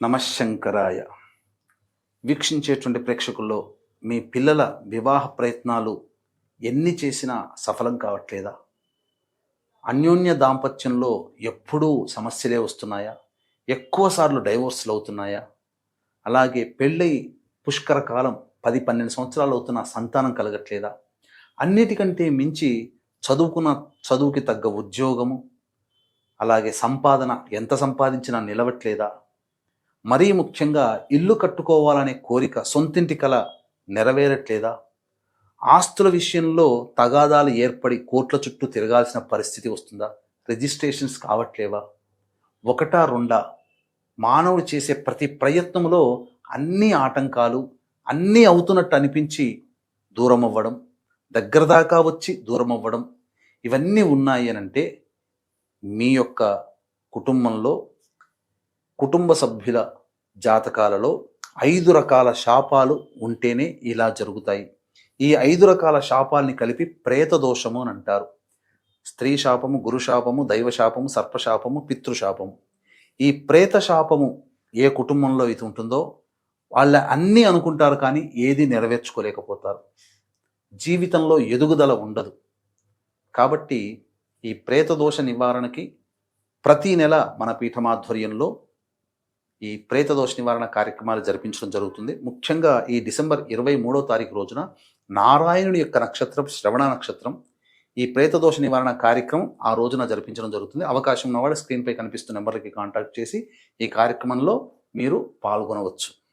నమశంకరాయ. వీక్షించేటువంటి ప్రేక్షకుల్లో మీ పిల్లల వివాహ ప్రయత్నాలు ఎన్ని చేసినా సఫలం కావట్లేదా? అన్యోన్య దాంపత్యంలో ఎప్పుడూ సమస్యలే వస్తున్నాయా? ఎక్కువసార్లు డైవోర్స్లు అవుతున్నాయా? అలాగే పెళ్ళై పుష్కర కాలం 10-12 సంవత్సరాలు అవుతున్న సంతానం కలగట్లేదా? అన్నిటికంటే మించి చదువుకి తగ్గ ఉద్యోగము, అలాగే సంపాదన ఎంత సంపాదించినా నిలవట్లేదా? మరీ ముఖ్యంగా ఇల్లు కట్టుకోవాలనే కోరిక, సొంతింటి కల నెరవేరట్లేదా? ఆస్తుల విషయంలో తగాదాలు ఏర్పడి కోర్టుల చుట్టూ తిరగాల్సిన పరిస్థితి వస్తుందా? రిజిస్ట్రేషన్స్ కావట్లేవా? ఒకటా రెండా? మానవుడు చేసే ప్రతి ప్రయత్నంలో అన్ని ఆటంకాలు, అన్నీ అవుతున్నట్టు అనిపించి దూరం అవ్వడం, దగ్గర దాకా వచ్చి దూరం అవ్వడం, ఇవన్నీ ఉన్నాయి అనంటే మీ యొక్క కుటుంబంలో, కుటుంబ సభ్యుల జాతకాలలో 5 రకాల శాపాలు ఉంటేనే ఇలా జరుగుతాయి. ఈ 5 రకాల శాపాల్ని కలిపి ప్రేత దోషము అని అంటారు. స్త్రీ శాపము, గురు శాపము, దైవ శాపము, సర్పశాపము, పితృశాపము. ఈ ప్రేత శాపము ఏ కుటుంబంలో ఇది ఉంటుందో వాళ్ళ అన్నీ అనుకుంటారు, కానీ ఏది నెరవేర్చుకోలేకపోతారు. జీవితంలో ఎదుగుదల ఉండదు. కాబట్టి ఈ ప్రేత దోష నివారణకి ప్రతి నెల మన పీఠమాధ్వర్యంలో ఈ ప్రేత దోష నివారణ కార్యక్రమాలు జరిపించడం జరుగుతుంది. ముఖ్యంగా ఈ డిసెంబర్ 23వ తారీఖు రోజున నారాయణుని యొక్క నక్షత్రం శ్రవణ నక్షత్రం. ఈ ప్రేత దోష నివారణ కార్యక్రమం ఆ రోజున జరిపించడం జరుగుతుంది. అవకాశం ఉన్నవాళ్ళు స్క్రీన్పై కనిపిస్తున్న నెంబర్కి కాంటాక్ట్ చేసి ఈ కార్యక్రమంలో మీరు పాల్గొనవచ్చు.